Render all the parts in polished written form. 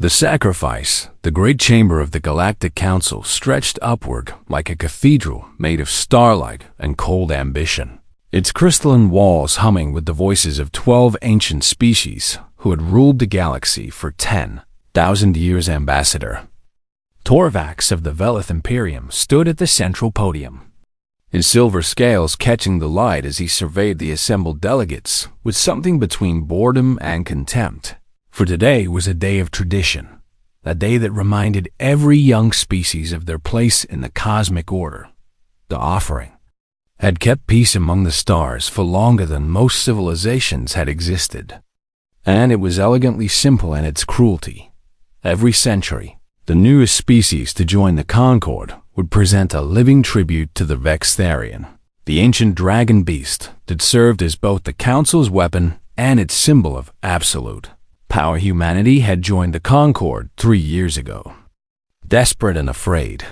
The sacrifice, the great chamber of the Galactic Council, stretched upward like a cathedral made of starlight and cold ambition, its crystalline walls humming with the voices of 12 ancient species who had ruled the galaxy for 10,000 years. Ambassador Torvax of the Velith Imperium stood at the central podium, his silver scales catching the light as he surveyed the assembled delegates with something between boredom and contempt. For today was a day of tradition, a day that reminded every young species of their place in the cosmic order. The offering had kept peace among the stars for longer than most civilizations had existed, and it was elegantly simple in its cruelty. Every century, the newest species to join the Concord would present a living tribute to the Vextharian, the ancient dragon beast that served as both the Council's weapon and its symbol of absolute power. Humanity had joined the Concord 3 years ago. Desperate and afraid,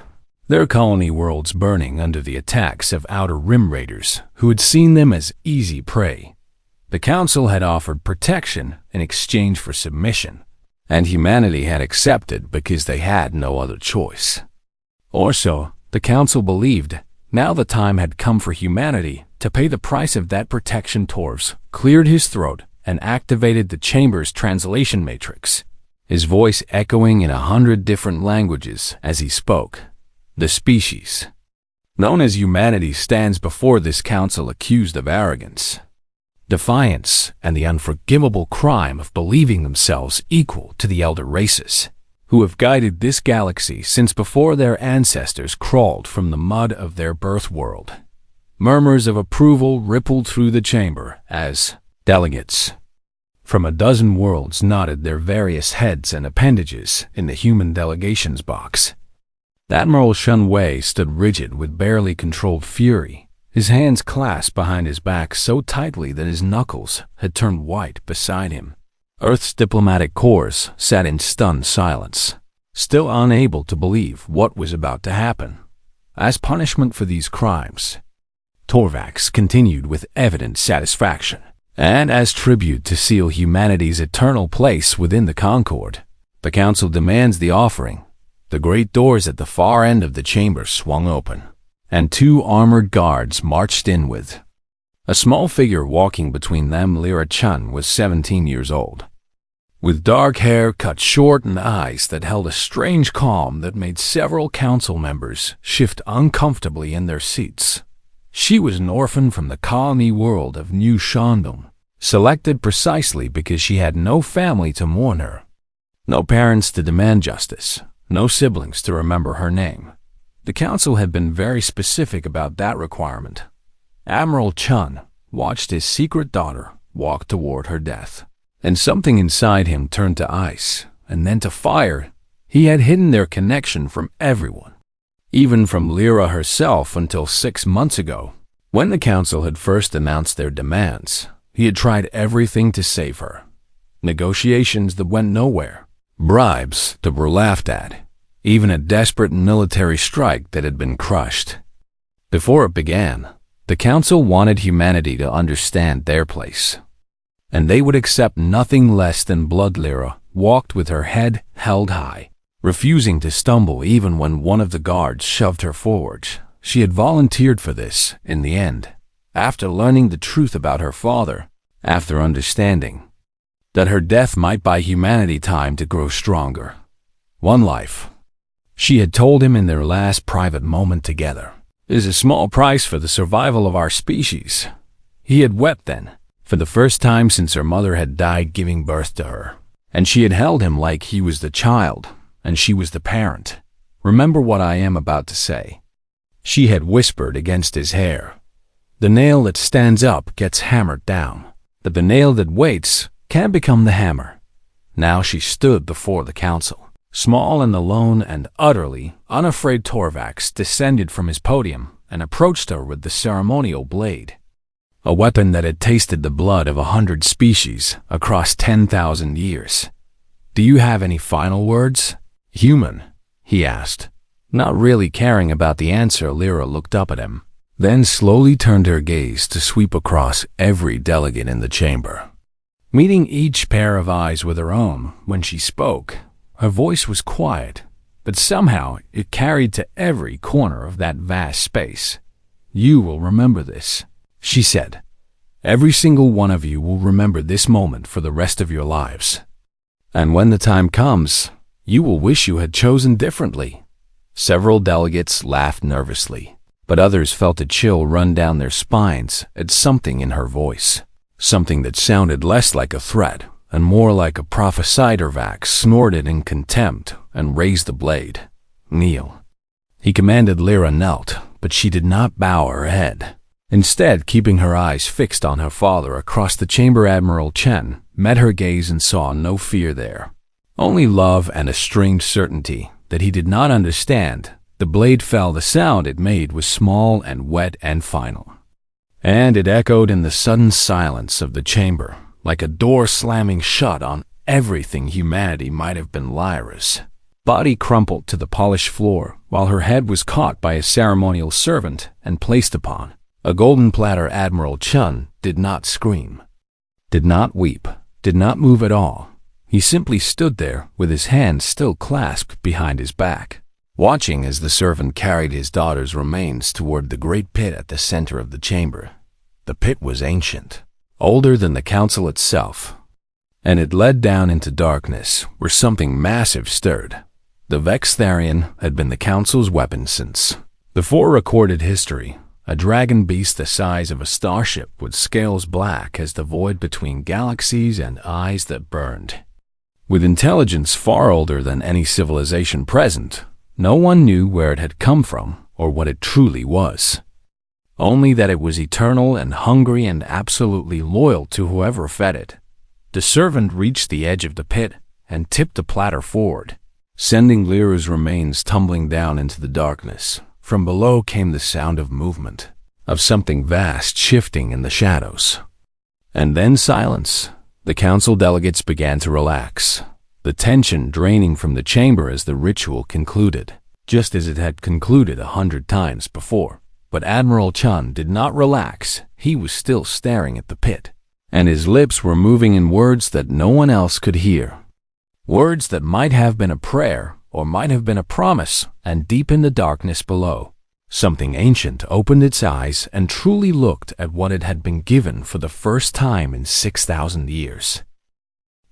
their colony worlds burning under the attacks of Outer Rim raiders who had seen them as easy prey, the Council had offered protection in exchange for submission, and humanity had accepted because they had no other choice. Or so the Council believed. Now the time had come for humanity to pay the price of that protection. Torvs cleared his throat and activated the chamber's translation matrix, his voice echoing in 100 different languages as he spoke. The species known as humanity stands before this council accused of arrogance, defiance, and the unforgivable crime of believing themselves equal to the elder races, who have guided this galaxy since before their ancestors crawled from the mud of their birth world. Murmurs of approval rippled through the chamber as delegates from a dozen worlds nodded their various heads and appendages in the human delegations box. Admiral Shun Wei stood rigid with barely controlled fury, his hands clasped behind his back so tightly that his knuckles had turned white beside him. Earth's diplomatic corps sat in stunned silence, still unable to believe what was about to happen. As punishment for these crimes, Torvax continued with evident satisfaction, and as tribute to seal humanity's eternal place within the Concord, the Council demands the offering. The great doors at the far end of the chamber swung open, and 2 armored guards marched in with a small figure walking between them. Lyra Chun was 17 years old, with dark hair cut short and eyes that held a strange calm that made several council members shift uncomfortably in their seats. She was an orphan from the colony world of New Shandong, selected precisely because she had no family to mourn her, no parents to demand justice, no siblings to remember her name. The council had been very specific about that requirement. Admiral Chun watched his secret daughter walk toward her death, and something inside him turned to ice and then to fire. He had hidden their connection from everyone, even from Lyra herself, until 6 months ago, when the council had first announced their demands. He had tried everything to save her. Negotiations that went nowhere, bribes that were laughed at, even a desperate military strike that had been crushed. Before it began, the Council wanted humanity to understand their place, and they would accept nothing less than blood. Lyra walked with her head held high, refusing to stumble even when one of the guards shoved her forward. She had volunteered for this in the end, after learning the truth about her father, after understanding that her death might buy humanity time to grow stronger. One life, she had told him in their last private moment together, is a small price for the survival of our species. He had wept then, for the first time since her mother had died giving birth to her, and she had held him like he was the child, and she was the parent. Remember what I am about to say, she had whispered against his hair. The nail that stands up gets hammered down, but the nail that waits can become the hammer. Now she stood before the council, small and alone and utterly unafraid. Torvax descended from his podium and approached her with the ceremonial blade, a weapon that had tasted the blood of 100 species across 10,000 years. Do you have any final words, human? He asked. Not really caring about the answer, Lyra looked up at him, then slowly turned her gaze to sweep across every delegate in the chamber, meeting each pair of eyes with her own. When she spoke, Her voice was quiet, but somehow it carried to every corner of that vast space. "You will remember this," she said. "Every single one of you will remember this moment for the rest of your lives. And when the time comes, you will wish you had chosen differently." Several delegates laughed nervously, but others felt a chill run down their spines at something in her voice, something that sounded less like a threat and more like a prophecy. Dervax snorted in contempt and raised the blade. "Kneel." He commanded. Lyra knelt, but she did not bow her head. Instead, keeping her eyes fixed on her father across the chamber, Admiral Chen met her gaze and saw no fear there, only love and a strange certainty that he did not understand. The blade fell. The sound it made was small and wet and final, and it echoed in the sudden silence of the chamber, like a door slamming shut on everything humanity might have been. Lyra's body crumpled to the polished floor, while her head was caught by a ceremonial servant and placed upon a golden platter. Admiral Chen did not scream, did not weep, did not move at all. He simply stood there with his hands still clasped behind his back, watching as the servant carried his daughter's remains toward the great pit at the center of the chamber. The pit was ancient, older than the council itself, and it led down into darkness where something massive stirred. The Vextharian had been the council's weapon since before recorded history, a dragon beast the size of a starship with scales black as the void between galaxies and eyes that burned. With intelligence far older than any civilization present, no one knew where it had come from or what it truly was, only that it was eternal and hungry and absolutely loyal to whoever fed it. The servant reached the edge of the pit and tipped the platter forward, sending Lyra's remains tumbling down into the darkness. From below came the sound of movement, of something vast shifting in the shadows. And then silence. The council delegates began to relax, the tension draining from the chamber as the ritual concluded, just as it had concluded 100 times before. But Admiral Chen did not relax. He was still staring at the pit, and his lips were moving in words that no one else could hear. Words that might have been a prayer or might have been a promise. And deep in the darkness below, something ancient opened its eyes and truly looked at what it had been given for the first time in 6,000 years.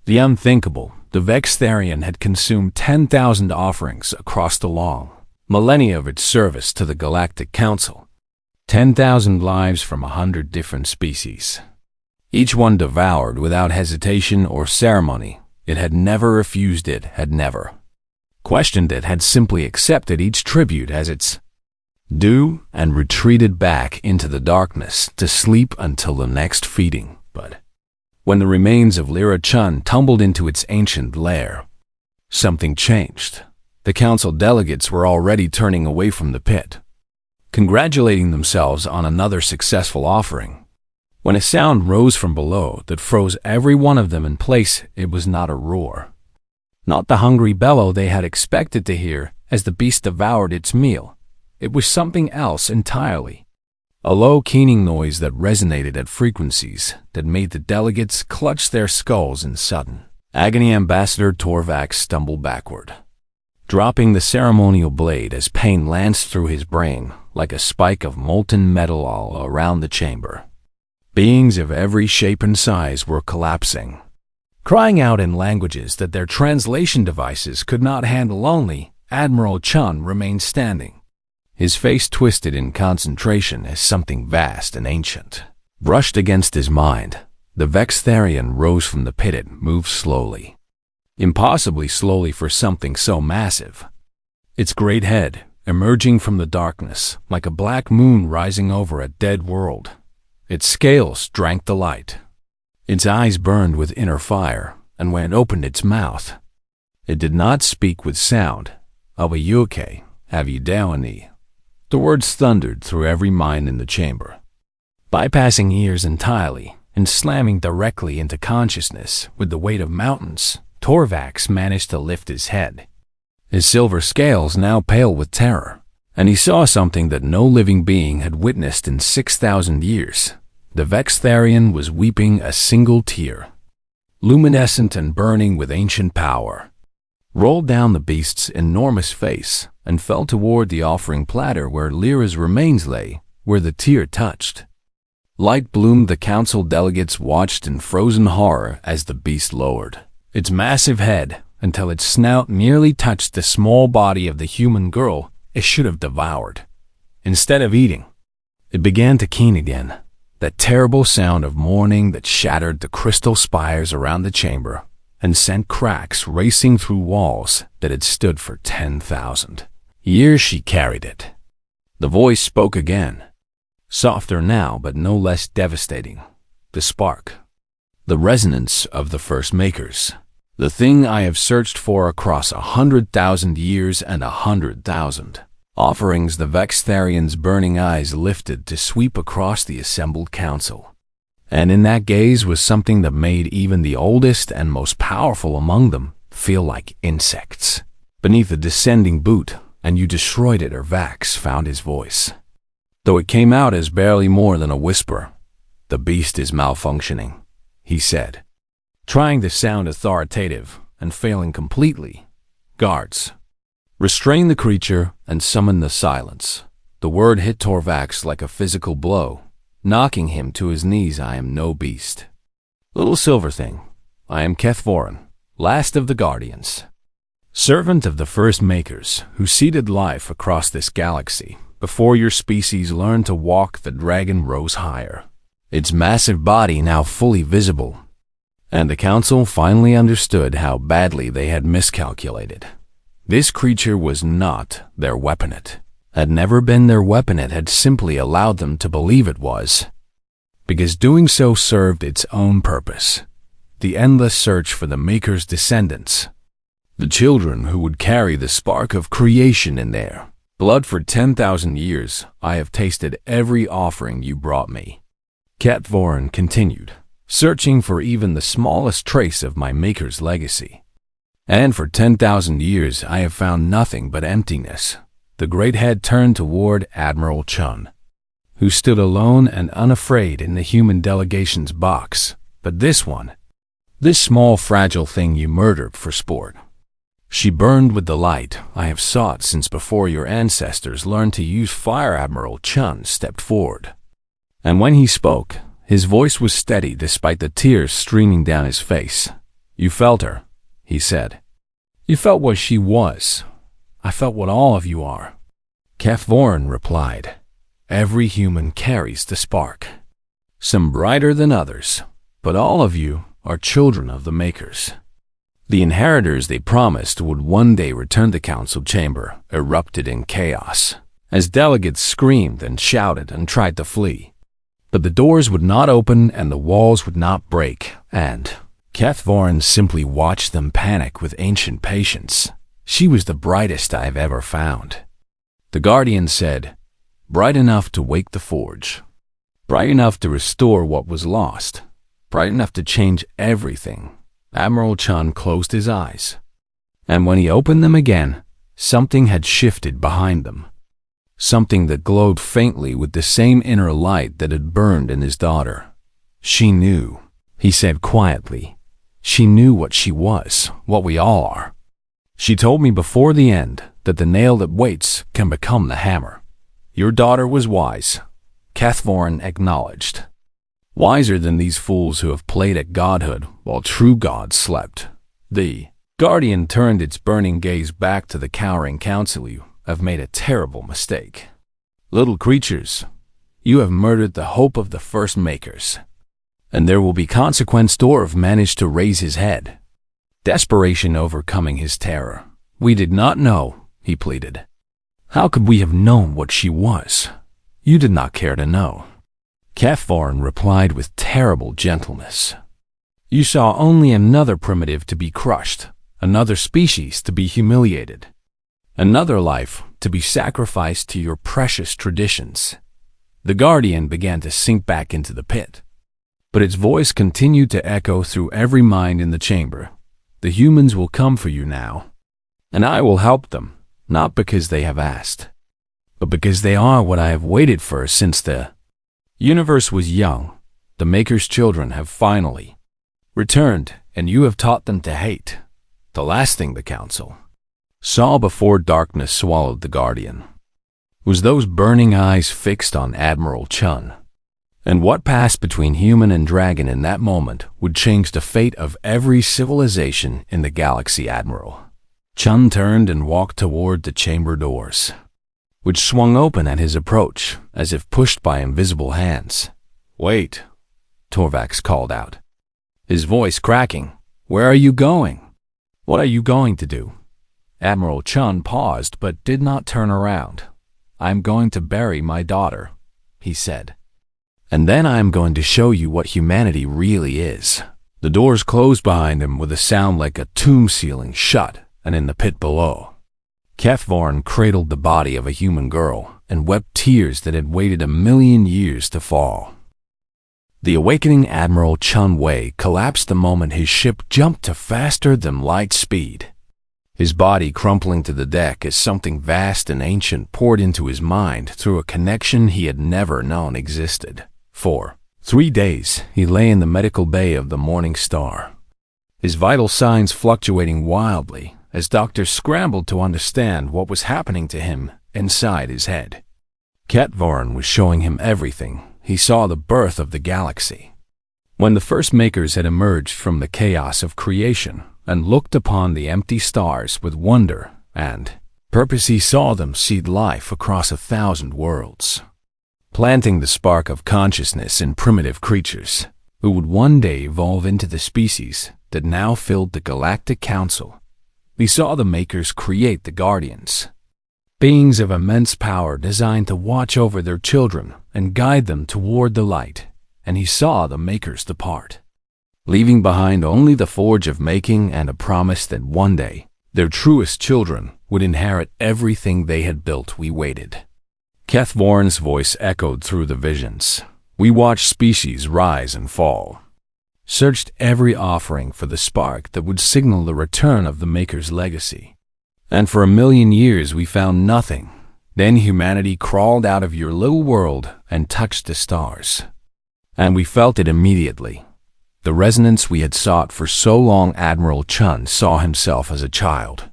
The unthinkable, the Vextharian, had consumed 10,000 offerings across the long millennia of its service to the Galactic Council. 10,000 lives from 100 different species, each one devoured without hesitation or ceremony. It had never refused it, had never questioned it, had simply accepted each tribute as its due and retreated back into the darkness to sleep until the next feeding. But when the remains of Lyra Chen tumbled into its ancient lair, something changed. The council delegates were already turning away from the pit, congratulating themselves on another successful offering, when a sound rose from below that froze every one of them in place. It was not a roar, not the hungry bellow they had expected to hear as the beast devoured its meal. It was something else entirely. A low, keening noise that resonated at frequencies that made the delegates clutch their skulls in sudden agony. Ambassador Torvax stumbled backward, dropping the ceremonial blade as pain lanced through his brain like a spike of molten metal all around the chamber. Beings of every shape and size were collapsing, crying out in languages that their translation devices could not handle. Only Admiral Chen remained standing, his face twisted in concentration as something vast and ancient brushed against his mind. The Vextharian rose from the pit. It moved slowly, impossibly slowly for something so massive. Its great head emerging from the darkness like a black moon rising over a dead world. Its scales drank the light. Its eyes burned with inner fire, and when it opened its mouth, it did not speak with sound. "Abayuke, have you downy?" The words thundered through every mind in the chamber, bypassing ears entirely and slamming directly into consciousness with the weight of mountains. Torvax managed to lift his head, his silver scales now pale with terror, and he saw something that no living being had witnessed in 6,000 years. The Vextharian was weeping a single tear, luminescent and burning with ancient power. rolled down the beast's enormous face, and fell toward the offering platter where Lyra's remains lay, where the tear touched. Light bloomed. The council delegates watched in frozen horror as the beast lowered its massive head until its snout nearly touched the small body of the human girl it should have devoured. Instead of eating, it began to keen again, that terrible sound of mourning that shattered the crystal spires around the chamber and sent cracks racing through walls that had stood for 10,000 years. She carried it. The voice spoke again, softer now but no less devastating. The spark, the resonance of the first makers, the thing I have searched for across 100,000 years and 100,000 offerings. The Vextharian's burning eyes lifted to sweep across the assembled council, and in that gaze was something that made even the oldest and most powerful among them feel like insects beneath a descending boot. And you destroyed it, or Vax found his voice, though it came out as barely more than a whisper. The beast is malfunctioning, he said, trying to sound authoritative and failing completely. Guards, restrain the creature and summon the silence. The word hit Torvax like a physical blow, knocking him to his knees. I am no beast, little silver thing. I am Kethvorin, last of the Guardians, servant of the first makers who seeded life across this galaxy. Before your species learned to walk, the dragon rose higher, its massive body now fully visible, and the council finally understood how badly they had miscalculated. This creature was not their weapon. It had never been their weapon. It had simply allowed them to believe it was, because doing so served its own purpose, the endless search for the Maker's descendants, the children who would carry the spark of creation in their blood. For 10,000 years, I have tasted every offering you brought me, Kethvorin continued, searching for even the smallest trace of my Maker's legacy. And for 10,000 years I have found nothing but emptiness. The great head turned toward Admiral Chun, who stood alone and unafraid in the human delegation's box. But this one, this small fragile thing you murdered for sport. She burned with the light I have sought since before your ancestors learned to use fire. Admiral Chun stepped forward, and when he spoke, his voice was steady despite the tears streaming down his face. You felt her, he said. You felt what she was. I felt what all of you are. Kethvorin replied. Every human carries the spark, some brighter than others, but all of you are children of the Makers. The inheritors they promised would one day return. The council chamber erupted in chaos as delegates screamed and shouted and tried to flee. But the doors would not open and the walls would not break, and Kethvorin simply watched them panic with ancient patience. She was the brightest I have ever found. The Guardian said, bright enough to wake the forge, bright enough to restore what was lost, bright enough to change everything. Admiral Chun closed his eyes, and when he opened them again, something had shifted behind them. Something that glowed faintly with the same inner light that had burned in his daughter. She knew, he said quietly. She knew what she was, what we all are. She told me before the end that the nail that waits can become the hammer. Your daughter was wise, Kethvorin acknowledged. Wiser than these fools who have played at godhood while true gods slept. The Guardian turned its burning gaze back to the cowering council. You have made a terrible mistake. Little creatures, you have murdered the hope of the first Makers, and there will be consequence. Dorv managed to raise his head, desperation overcoming his terror. We did not know, he pleaded. How could we have known what she was? You did not care to know. Kethvorin replied with terrible gentleness. You saw only another primitive to be crushed, another species to be humiliated, another life to be sacrificed to your precious traditions. The Guardian began to sink back into the pit, but its voice continued to echo through every mind in the chamber. The humans will come for you now, and I will help them, not because they have asked, but because they are what I have waited for since the universe was young. The Maker's children have finally returned, and you have taught them to hate. the last thing the Council saw before darkness swallowed the Guardian was those burning eyes fixed on Admiral Chun. And what passed between human and dragon in that moment would change the fate of every civilization in the galaxy. Admiral Chun turned and walked toward the chamber doors, which swung open at his approach as if pushed by invisible hands. "Wait," Torvax called out, his voice cracking. "Where are you going? What are you going to do?" Admiral Chun paused but did not turn around. "I'm going to bury my daughter," he said. "And then I'm going to show you what humanity really is." The doors closed behind him with a sound like a tomb ceiling shut, and in the pit below, Kefvarn cradled the body of a human girl and wept tears that had waited 1,000,000 years to fall. The awakening Admiral Chun Wei collapsed the moment his ship jumped to faster than light speed, his body crumpling to the deck as something vast and ancient poured into his mind through a connection he had never known existed. For 3 days, he lay in the medical bay of the Morning Star, his vital signs fluctuating wildly as doctors scrambled to understand what was happening to him inside his head. Kefvarn was showing him everything. He saw the birth of the galaxy. When the first makers had emerged from the chaos of creation and looked upon the empty stars with wonder and purpose, he saw them seed life across 1,000 worlds, planting the spark of consciousness in primitive creatures who would one day evolve into the species that now filled the Galactic Council. He saw the makers create the Guardians, beings of immense power designed to watch over their children and guide them toward the light. And he saw the makers depart, leaving behind only the forge of making and a promise that one day their truest children would inherit everything they had built. We waited. Kefvarn's voice echoed through the visions. We watched species rise and fall, searched every offering for the spark that would signal the return of the maker's legacy. And for 1,000,000 years we found nothing. Then humanity crawled out of your little world and touched the stars. And we felt it immediately. The resonance we had sought for so long. Admiral Chun saw himself as a child,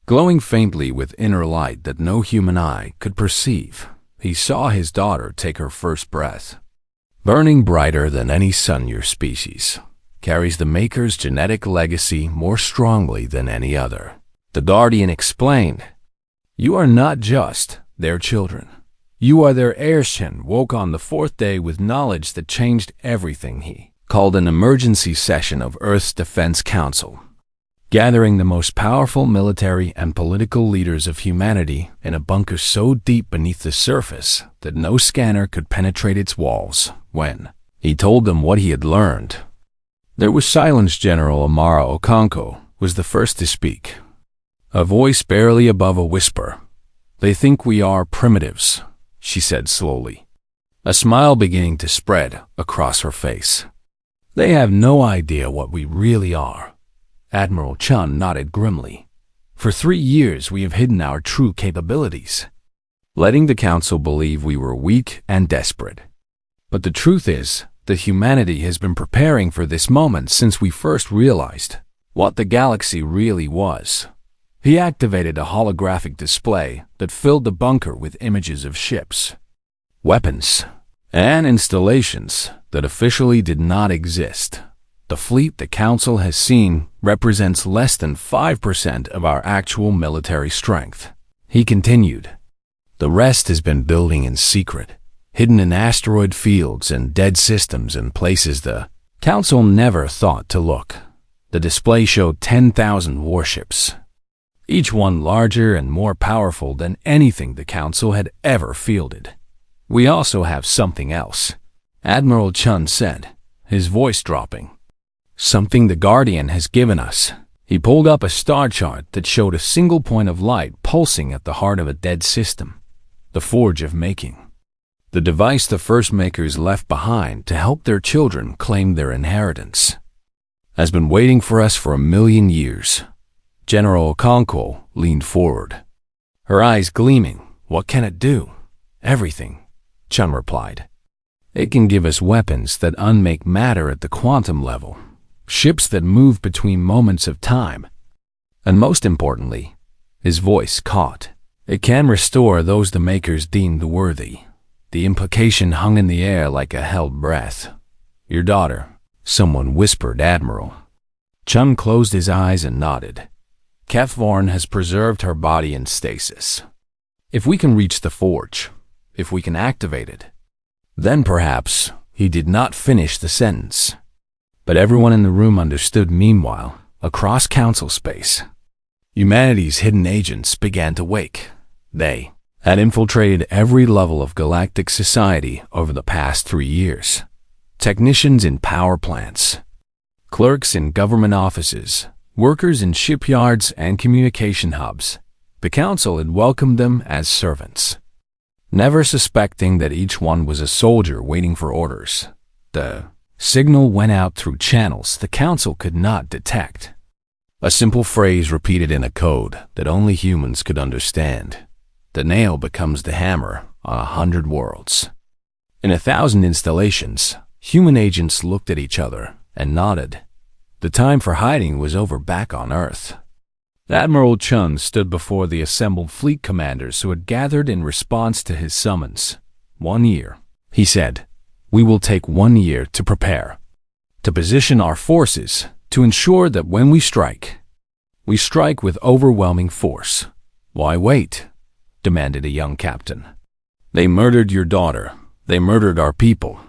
glowing faintly with inner light that no human eye could perceive. He saw his daughter take her first breath, burning brighter than any sun. Your species carries the maker's genetic legacy more strongly than any other, the Guardian explained. You are not just their children. You are their heirs. Shen woke on the 4th day with knowledge that changed everything. He called an emergency session of Earth's Defense Council, gathering the most powerful military and political leaders of humanity in a bunker so deep beneath the surface that no scanner could penetrate its walls. When he told them what he had learned, there was silence. General Amara Okonko was the first to speak, a voice barely above a whisper. They think we are primitives, she said slowly, a smile beginning to spread across her face. They have no idea what we really are. Admiral Chun nodded grimly. For 3 years we have hidden our true capabilities, letting the Council believe we were weak and desperate. But the truth is that humanity has been preparing for this moment since we first realized what the galaxy really was. He activated a holographic display that filled the bunker with images of ships, weapons, and installations that officially did not exist. The fleet the Council has seen represents less than 5% of our actual military strength. He continued. The rest has been building in secret, hidden in asteroid fields and dead systems in places the Council never thought to look. The display showed 10,000 warships, each one larger and more powerful than anything the Council had ever fielded. We also have something else, Admiral Chun said, his voice dropping. Something the Guardian has given us. He pulled up a star chart that showed a single point of light pulsing at the heart of a dead system, the Forge of Making, the device the first makers left behind to help their children claim their inheritance, has been waiting for us for 1,000,000 years. General Okonkwo leaned forward, her eyes gleaming. What can it do? Everything, Chun replied. It can give us weapons that unmake matter at the quantum level, ships that move between moments of time, And most importantly, his voice caught. It can restore those the makers deemed worthy. The implication hung in the air like a held breath. Your daughter, someone whispered, Admiral. Chun closed his eyes and nodded. Kefvarn has preserved her body in stasis. If we can reach the forge, if we can activate it, then perhaps. He did not finish the sentence. But everyone in the room understood. Meanwhile, across council space, humanity's hidden agents began to wake. They had infiltrated every level of galactic society over the past 3 years. Technicians in power plants, clerks in government offices, workers in shipyards and communication hubs. The council had welcomed them as servants, never suspecting that each one was a soldier waiting for orders. The signal went out through channels the council could not detect. A simple phrase repeated in a code that only humans could understand. The nail becomes the hammer on 100 worlds. In 1,000 installations, human agents looked at each other and nodded. The time for hiding was over back on Earth. Admiral Chun stood before the assembled fleet commanders who had gathered in response to his summons. 1 year, he said. We will take 1 year to prepare, to position our forces, to ensure that when we strike with overwhelming force. Why wait? Demanded a young captain. They murdered your daughter. They murdered our people.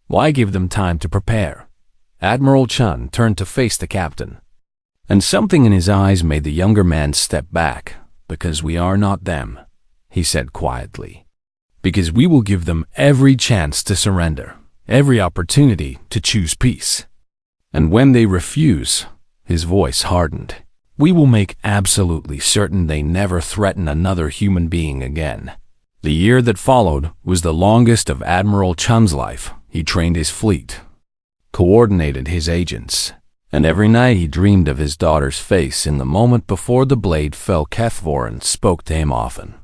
Why give them time to prepare? Admiral Chun turned to face the captain, and something in his eyes made the younger man step back. Because we are not them, he said quietly. Because we will give them every chance to surrender, every opportunity to choose peace. And when they refuse, his voice hardened, we will make absolutely certain they never threaten another human being again. The year that followed was the longest of Admiral Chun's life. He trained his fleet, coordinated his agents, and every night he dreamed of his daughter's face. In the moment before the blade fell, Kefvarn spoke to him often,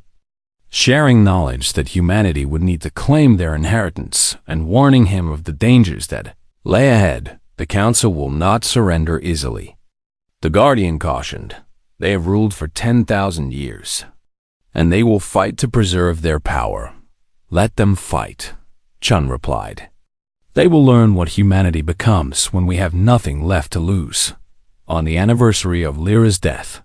sharing knowledge that humanity would need to claim their inheritance and warning him of the dangers that lay ahead. The council will not surrender easily. The Guardian cautioned, they have ruled for 10,000 years, and they will fight to preserve their power. Let them fight, Chun replied. They will learn what humanity becomes when we have nothing left to lose. On the anniversary of Lyra's death,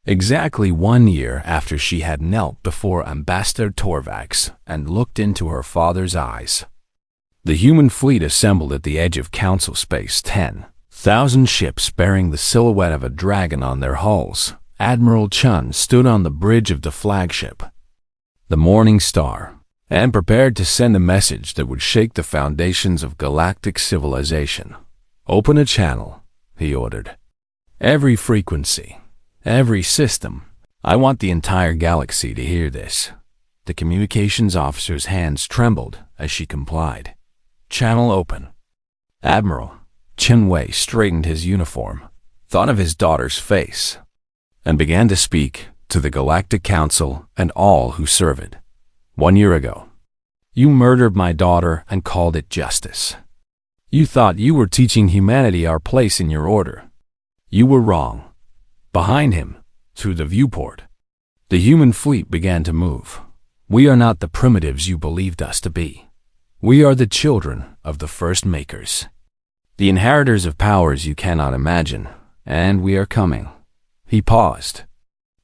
exactly 1 year after she had knelt before Ambassador Torvax and looked into her father's eyes, the human fleet assembled at the edge of council space. 10,000 ships bearing the silhouette of a dragon on their hulls. Admiral Chun stood on the bridge of the flagship, the Morning Star, and prepared to send a message that would shake the foundations of galactic civilization. Open a channel, he ordered. Every frequency, every system. I want the entire galaxy to hear this. The communications officer's hands trembled as she complied. Channel open. Admiral Chen Wei straightened his uniform, thought of his daughter's face, and began to speak to the Galactic Council and all who serve it. 1 year ago, you murdered my daughter and called it justice. You thought you were teaching humanity our place in your order. You were wrong. Behind him, through the viewport, the human fleet began to move. We are not the primitives you believed us to be. We are the children of the first makers, the inheritors of powers you cannot imagine, and we are coming. He paused,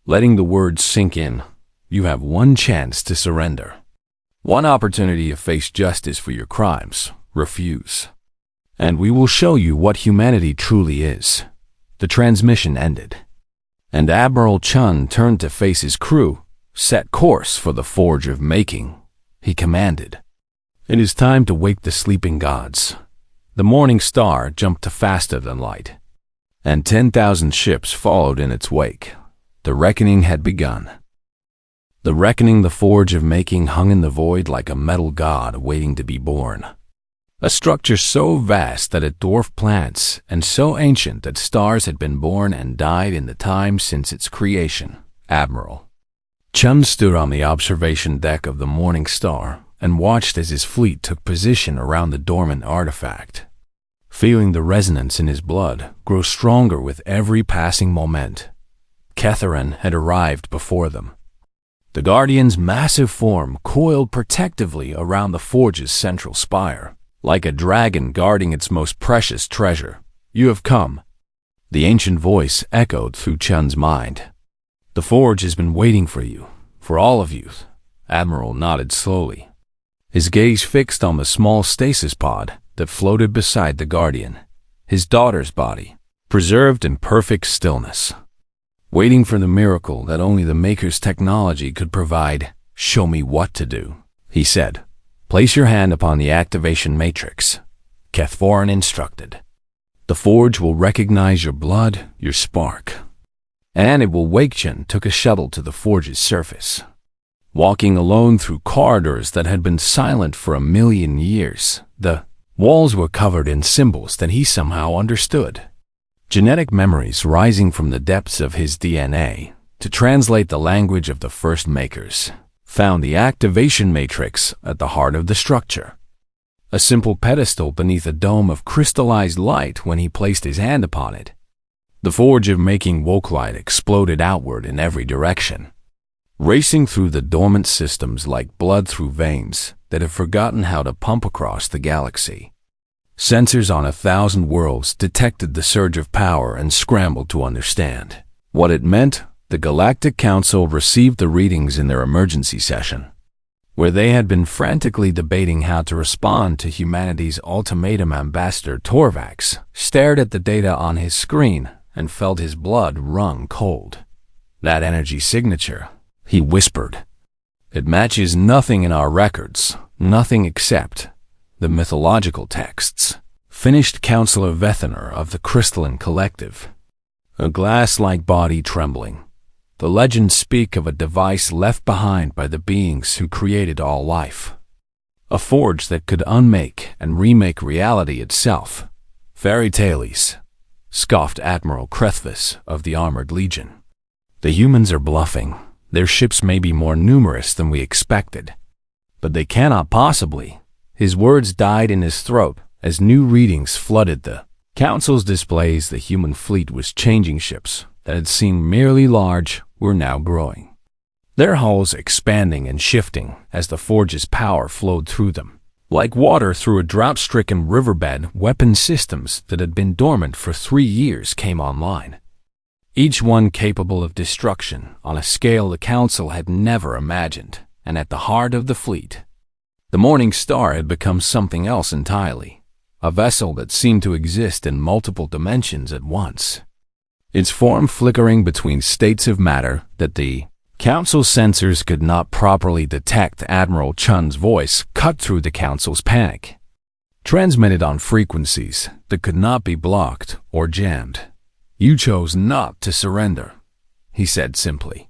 letting the words sink in. You have one chance to surrender, one opportunity to face justice for your crimes. Refuse, and we will show you what humanity truly is. The transmission ended, and Admiral Chun turned to face his crew. Set course for the Forge of Making, he commanded. It is time to wake the sleeping gods. The Morning Star jumped to faster than light, and 10,000 ships followed in its wake. The reckoning had begun. The reckoning. The Forge of Making hung in the void like a metal god waiting to be born. A structure so vast that it dwarfed planets, and so ancient that stars had been born and died in the time since its creation. Admiral Chun stood on the observation deck of the Morning Star and watched as his fleet took position around the dormant artifact, feeling the resonance in his blood grow stronger with every passing moment. Catherine had arrived before them. The Guardian's massive form coiled protectively around the forge's central spire, like a dragon guarding its most precious treasure. "You have come." The ancient voice echoed through Chun's mind. "The forge has been waiting for you, for all of you." Admiral nodded slowly, his gaze fixed on the small stasis pod that floated beside the Guardian, his daughter's body, preserved in perfect stillness, waiting for the miracle that only the Maker's technology could provide. "Show me what to do," he said. "Place your hand upon the activation matrix," Catherine instructed. "The forge will recognize your blood, your spark, and it will wake." Chen took a shuttle to the forge's surface, walking alone through corridors that had been silent for 1,000,000 years. The walls were covered in symbols that he somehow understood. Genetic memories rising from the depths of his DNA to translate the language of the first Makers found the activation matrix at the heart of the structure. A simple pedestal beneath a dome of crystallized light. When he placed his hand upon it, the forge of making woke light exploded outward in every direction, racing through the dormant systems like blood through veins that have forgotten how to pump across the galaxy. Sensors on 1,000 worlds detected the surge of power and scrambled to understand what it meant. The Galactic Council received the readings in their emergency session, where they had been frantically debating how to respond to humanity's ultimatum. Ambassador Torvax stared at the data on his screen and felt his blood run cold. "That energy signature," he whispered. "It matches nothing in our records, nothing except the mythological texts," finished Counselor Vethener of the Crystalline Collective, a glass-like body trembling. "The legends speak of a device left behind by the beings who created all life. A forge that could unmake and remake reality itself." "Fairy tales," scoffed Admiral Krethvis of the Armored Legion. "The humans are bluffing. Their ships may be more numerous than we expected, but they cannot possibly." His words died in his throat as new readings flooded the Council's displays. The human fleet was changing. Ships that had seemed merely large were now growing, their hulls expanding and shifting as the forge's power flowed through them. Like water through a drought-stricken riverbed, weapon systems that had been dormant for 3 years came online, each one capable of destruction on a scale the Council had never imagined. And at the heart of the fleet, the Morning Star had become something else entirely, a vessel that seemed to exist in multiple dimensions at once, its form flickering between states of matter that the Council sensors could not properly detect. Admiral Chun's voice cut through the Council's panic, transmitted on frequencies that could not be blocked or jammed. "You chose not to surrender," he said simply.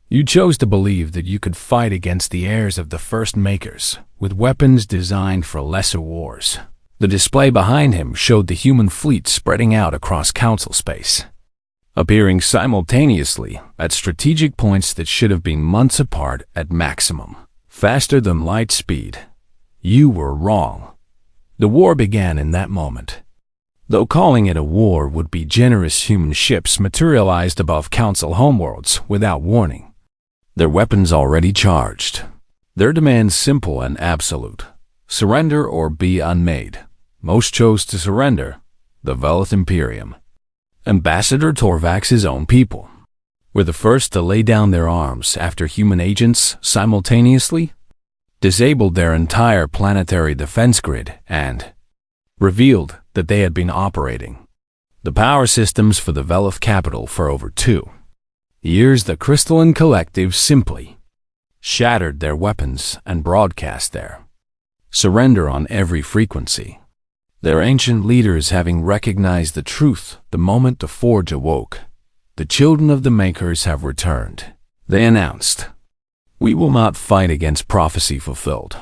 "You chose to believe that you could fight against the heirs of the first Makers with weapons designed for lesser wars." The display behind him showed the human fleet spreading out across Council space, appearing simultaneously at strategic points that should have been months apart at maximum, faster than light speed. "You were wrong." The war began in that moment. Though calling it a war would be generous, human ships materialized above Council homeworlds without warning, their weapons already charged, their demands simple and absolute: surrender or be unmade. Most chose to surrender. The Velith Imperium, Ambassador Torvax's own people, were the first to lay down their arms after human agents simultaneously disabled their entire planetary defense grid and revealed that they had been operating the power systems for the Velith capital for over 2 years. The Crystalline Collective simply shattered their weapons and broadcast their surrender on every frequency, their ancient leaders having recognized the truth the moment the forge awoke. "The children of the Makers have returned," they announced. "We will not fight against prophecy fulfilled."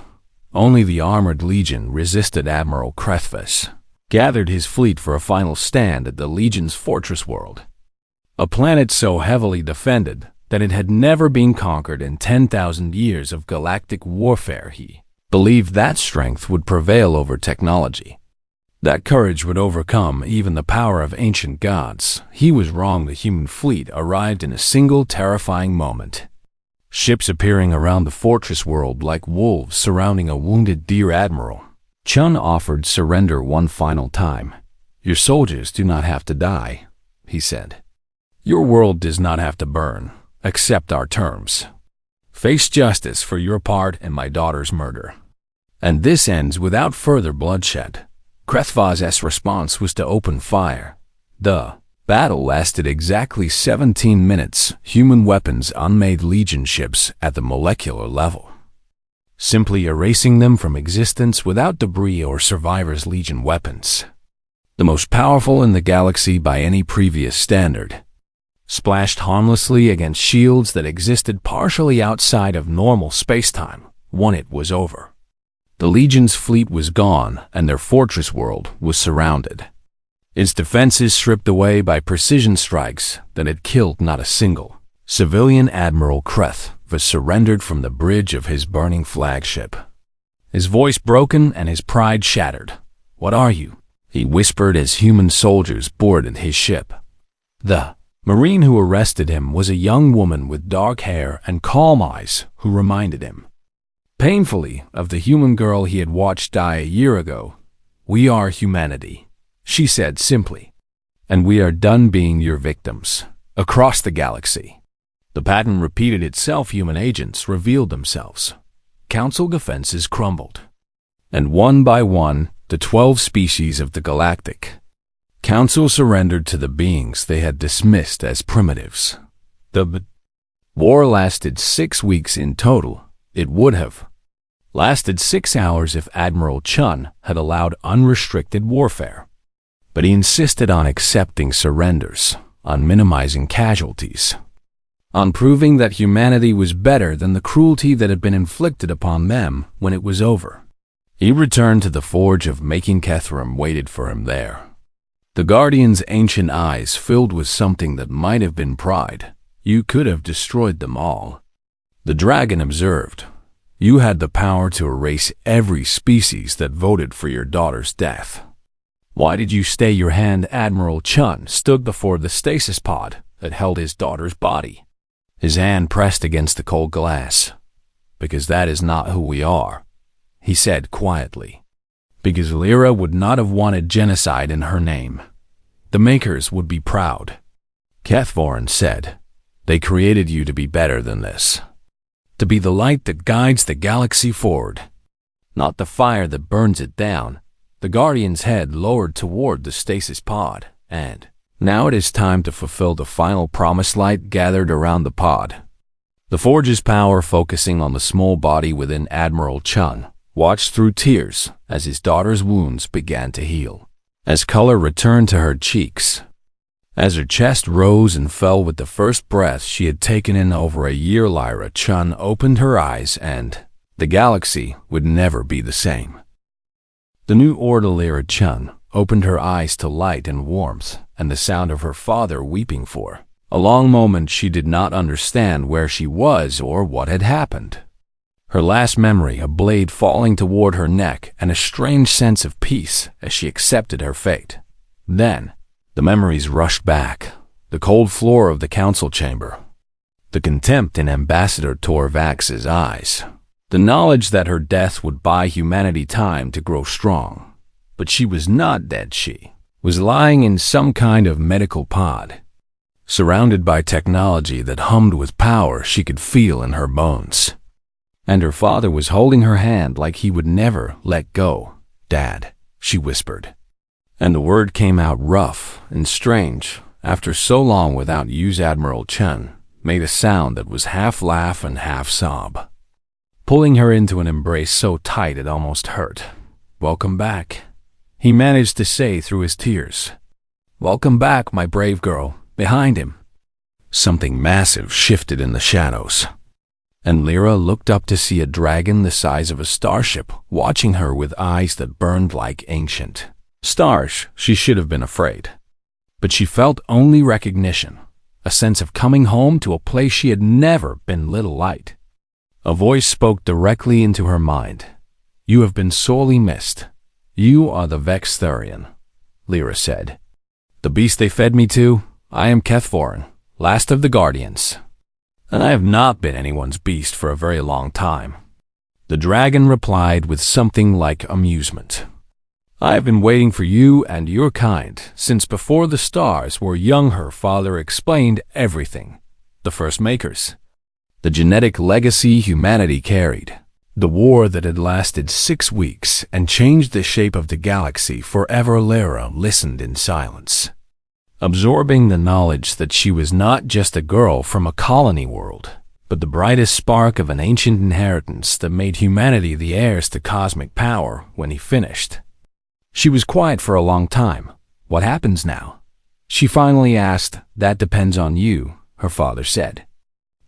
Only the Armored Legion resisted. Admiral Krethvis gathered his fleet for a final stand at the Legion's fortress world, a planet so heavily defended that it had never been conquered in 10,000 years of galactic warfare. He believed that strength would prevail over technology. That courage would overcome even the power of ancient gods. He was wrong. The human fleet arrived in a single terrifying moment. Ships appearing around the fortress world like wolves surrounding a wounded deer admiral. Chun offered surrender one final time. Your soldiers do not have to die, he said. Your world does not have to burn. Accept our terms. Face justice for your part in my daughter's murder. And this ends without further bloodshed. Krethvaz's response was to open fire. The battle lasted exactly 17 minutes. Human weapons unmade legion ships at the molecular level, simply erasing them from existence without debris or survivors' legion weapons. The most powerful in the galaxy by any previous standard, splashed harmlessly against shields that existed partially outside of normal space-time. When it was over, the Legion's fleet was gone and their fortress world was surrounded. Its defenses stripped away by precision strikes that had killed not a single civilian. Admiral Kreth was surrendered from the bridge of his burning flagship, his voice broken and his pride shattered. What are you? He whispered as human soldiers boarded his ship. The Marine who arrested him was a young woman with dark hair and calm eyes who reminded him painfully of the human girl he had watched die a year ago. We are humanity, she said simply, and we are done being your victims. Across the galaxy, the pattern repeated itself. Human agents revealed themselves. Council defenses crumbled, and one by one, the 12 species of the Galactic Council surrendered to the beings they had dismissed as primitives. The war lasted 6 weeks in total. It would have lasted 6 hours if Admiral Chun had allowed unrestricted warfare. But he insisted on accepting surrenders, on minimizing casualties, on proving that humanity was better than the cruelty that had been inflicted upon them. When it was over, he returned to the forge of making. Kethram waited for him there. The Guardian's ancient eyes filled with something that might have been pride. You could have destroyed them all. The dragon observed. You had the power to erase every species that voted for your daughter's death. Why did you stay your hand? Admiral Chun stood before the stasis pod that held his daughter's body, his hand pressed against the cold glass. Because that is not who we are, he said quietly. Because Lyra would not have wanted genocide in her name. The Makers would be proud. Kethvorin said, they created you to be better than this. To be the light that guides the galaxy forward, not the fire that burns it down. The Guardian's head lowered toward the stasis pod, and now it is time to fulfill the final promise. Light gathered around the pod, the forge's power focusing on the small body within. Admiral Chun watched through tears as his daughter's wounds began to heal, as color returned to her cheeks, as her chest rose and fell with the first breath she had taken in over a year. Lyra Chun opened her eyes, and the galaxy would never be the same. The new order. Lyra Chun opened her eyes to light and warmth and the sound of her father weeping. For a long moment she did not understand where she was or what had happened. Her last memory, a blade falling toward her neck, and a strange sense of peace as she accepted her fate. Then, the memories rushed back. The cold floor of the council chamber, the contempt in Ambassador Torvax's eyes, the knowledge that her death would buy humanity time to grow strong. But she was not dead. She was lying in some kind of medical pod, surrounded by technology that hummed with power she could feel in her bones. And her father was holding her hand like he would never let go. Dad, she whispered. And the word came out rough and strange. After so long without use, Admiral Chun made a sound that was half laugh and half sob, pulling her into an embrace so tight it almost hurt. Welcome back, he managed to say through his tears. Welcome back, my brave girl. Behind him, something massive shifted in the shadows, and Lyra looked up to see a dragon the size of a starship watching her with eyes that burned like ancient stars. She should have been afraid, but she felt only recognition, a sense of coming home to a place she had never been. Little light. A voice spoke directly into her mind. You have been sorely missed. You are the Vexthurian, Lyra said. The beast they fed me to, I am Kethvorin, last of the Guardians. And I have not been anyone's beast for a very long time. The dragon replied with something like amusement. I have been waiting for you and your kind since before the stars were young. Her father explained everything. The first makers. The genetic legacy humanity carried. The war that had lasted 6 weeks and changed the shape of the galaxy forever. Lyra listened in silence, absorbing the knowledge that she was not just a girl from a colony world, but the brightest spark of an ancient inheritance that made humanity the heirs to cosmic power when he finished. She was quiet for a long time. What happens now? She finally asked. That depends on you, her father said.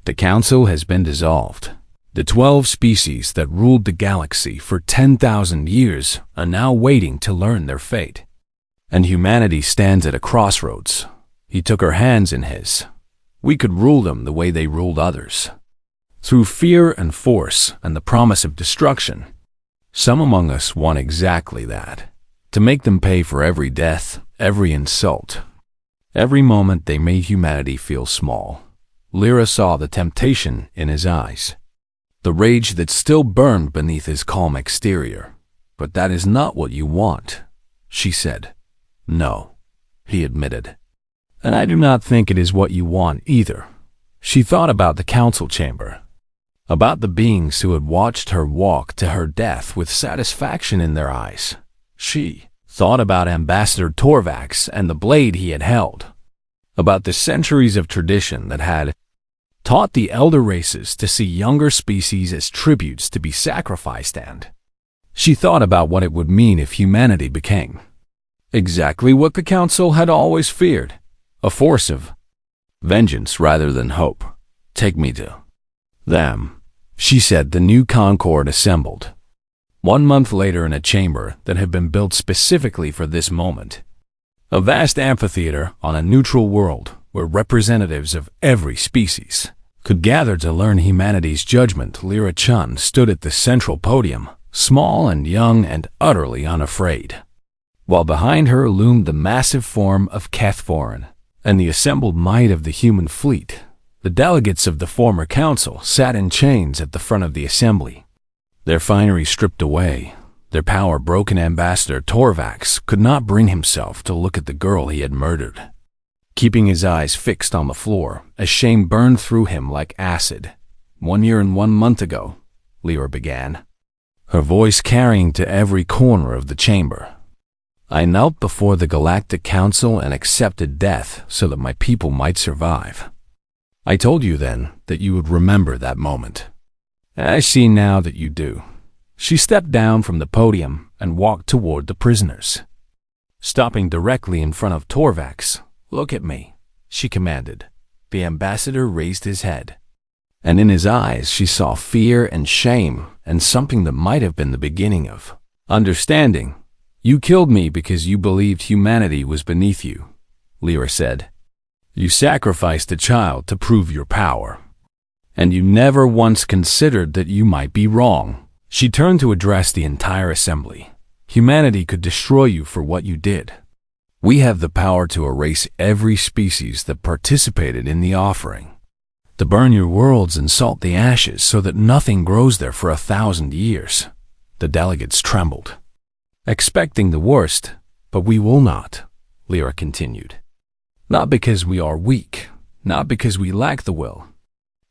The council has been dissolved. The 12 species that ruled the galaxy for 10,000 years are now waiting to learn their fate. And humanity stands at a crossroads. He took her hands in his. We could rule them the way they ruled others, through fear and force and the promise of destruction. Some among us want exactly that, to make them pay for every death, every insult, every moment they made humanity feel small. Lyra saw the temptation in his eyes, the rage that still burned beneath his calm exterior. But that is not what you want, she said. No, he admitted. And I do not think it is what you want either. She thought about the council chamber, about the beings who had watched her walk to her death with satisfaction in their eyes. She thought about Ambassador Torvax and the blade he had held, about the centuries of tradition that had taught the elder races to see younger species as tributes to be sacrificed, and she thought about what it would mean if humanity became exactly what the council had always feared, a force of vengeance rather than hope. Take me to them, she said. The new Concord assembled 1 month later in a chamber that had been built specifically for this moment, a vast amphitheater on a neutral world where representatives of every species could gather to learn humanity's judgment. Lyra Chun stood at the central podium, small and young and utterly unafraid, while behind her loomed the massive form of Kethvorin and the assembled might of the human fleet. The delegates of the former council sat in chains at the front of the assembly, their finery stripped away, their power broken. Ambassador Torvax could not bring himself to look at the girl he had murdered, keeping his eyes fixed on the floor as shame burned through him like acid. 1 year and 1 month ago, Lyra began, her voice carrying to every corner of the chamber, I knelt before the Galactic Council and accepted death so that my people might survive. I told you then that you would remember that moment. I see now that you do. She stepped down from the podium and walked toward the prisoners, stopping directly in front of Torvax. Look at me, she commanded. The ambassador raised his head, and in his eyes she saw fear and shame and something that might have been the beginning of understanding. You killed me because you believed humanity was beneath you, Lyra said. You sacrificed a child to prove your power, and you never once considered that you might be wrong. She turned to address the entire assembly. Humanity could destroy you for what you did. We have the power to erase every species that participated in the offering, to burn your worlds and salt the ashes so that nothing grows there for 1,000 years. The delegates trembled, expecting the worst, but we will not, Lyra continued. Not because we are weak, not because we lack the will,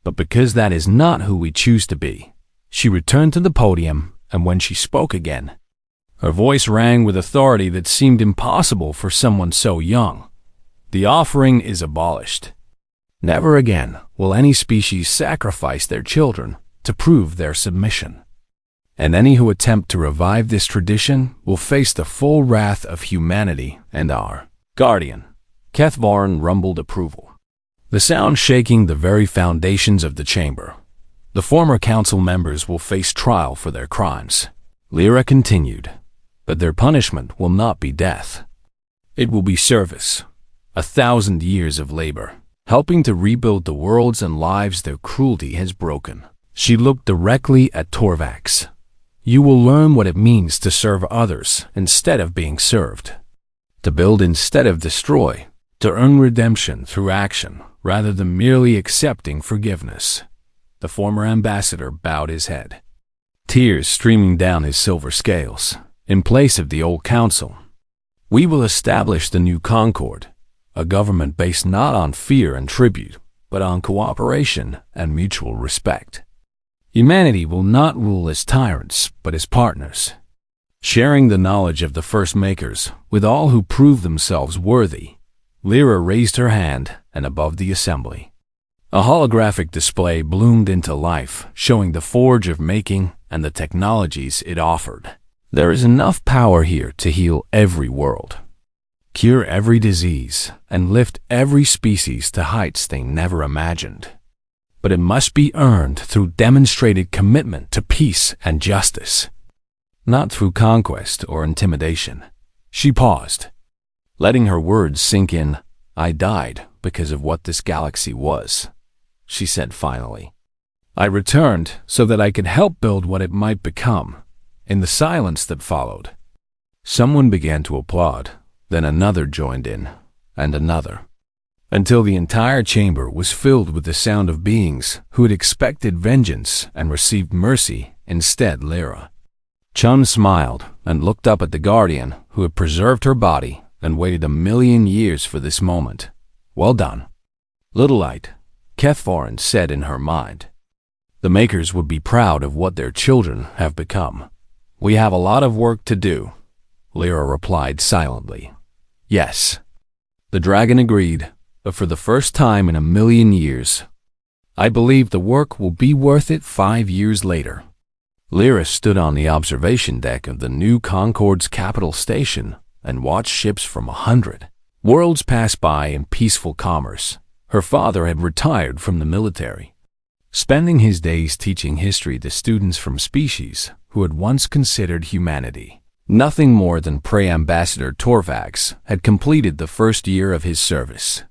but because that is not who we choose to be. She returned to the podium, and when she spoke again, her voice rang with authority that seemed impossible for someone so young. The offering is abolished. Never again will any species sacrifice their children to prove their submission. And any who attempt to revive this tradition will face the full wrath of humanity and our guardian. Kethvorin rumbled approval, the sound shaking the very foundations of the chamber. The former council members will face trial for their crimes, Lyra continued, but their punishment will not be death. It will be service, 1,000 years of labor, helping to rebuild the worlds and lives their cruelty has broken. She looked directly at Torvax. You will learn what it means to serve others instead of being served, to build instead of destroy, to earn redemption through action rather than merely accepting forgiveness." The former ambassador bowed his head, tears streaming down his silver scales. "In place of the old council, we will establish the new Concord, a government based not on fear and tribute, but on cooperation and mutual respect. Humanity will not rule as tyrants, but as partners, sharing the knowledge of the first makers with all who prove themselves worthy." Lyra raised her hand, and above the assembly, a holographic display bloomed into life, showing the forge of making and the technologies it offered. "There is enough power here to heal every world, cure every disease, and lift every species to heights they never imagined. But it must be earned through demonstrated commitment to peace and justice, not through conquest or intimidation." She paused, letting her words sink in. "I died because of what this galaxy was," she said finally. "I returned so that I could help build what it might become." In the silence that followed, someone began to applaud, then another joined in, and another, until the entire chamber was filled with the sound of beings who had expected vengeance and received mercy instead. Lyra Chun smiled and looked up at the guardian who had preserved her body and waited 1,000,000 years for this moment. "Well done, little light," Kethvarin said in her mind. "The makers would be proud of what their children have become." "We have a lot of work to do," Lyra replied silently. "Yes," the dragon agreed, "but for the first time in 1,000,000 years, I believe the work will be worth it 5 years later." Lyra stood on the observation deck of the new Concord's capital station and watched ships from 100 worlds pass by in peaceful commerce. Her father had retired from the military, spending his days teaching history to students from species who had once considered humanity nothing more than prey. Ambassador Torvax had completed the first year of his service,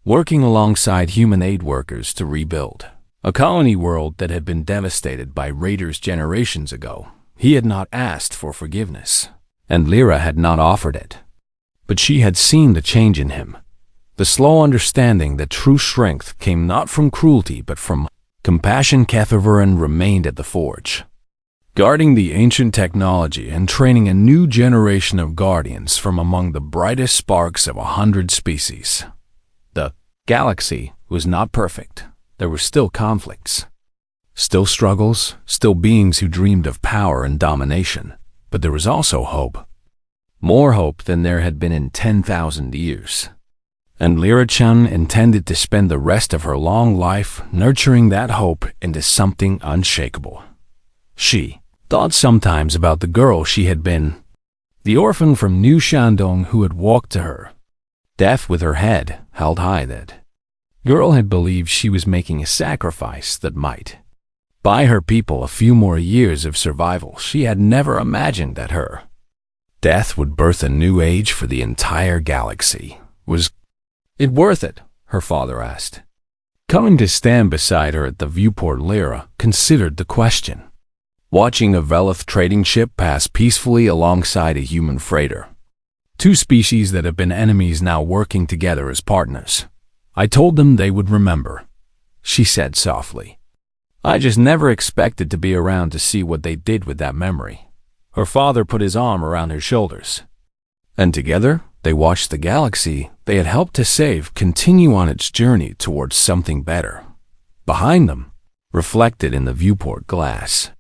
working alongside human aid workers to rebuild a colony world that had been devastated by raiders generations ago. He had not asked for forgiveness, and Lyra had not offered it. But she had seen the change in him, the slow understanding that true strength came not from cruelty but from compassion. Kethvarin remained at the forge, guarding the ancient technology and training a new generation of guardians from among the brightest sparks of 100 species. The galaxy was not perfect. There were still conflicts, still struggles, still beings who dreamed of power and domination. But there was also hope. More hope than there had been in 10,000 years. And Lyra Chun intended to spend the rest of her long life nurturing that hope into something unshakable. She thought sometimes about the girl she had been, the orphan from New Shandong who had walked to her, deaf with her head held high. That girl had believed she was making a sacrifice that might buy her people a few more years of survival. She had never imagined that her death would birth a new age for the entire galaxy. Was it worth it? Her father asked. Coming to stand beside her at the viewport, Lyra considered the question, watching a Velith trading ship pass peacefully alongside a human freighter. Two species that have been enemies now working together as partners. "I told them they would remember," she said softly. "I just never expected to be around to see what they did with that memory." Her father put his arm around her shoulders, and together they watched the galaxy they had helped to save continue on its journey towards something better. Behind them, reflected in the viewport glass,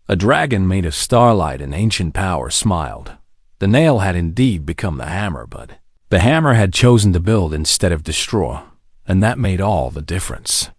a dragon made of starlight and ancient power smiled. The nail had indeed become the hammer, but the hammer had chosen to build instead of destroy, and that made all the difference.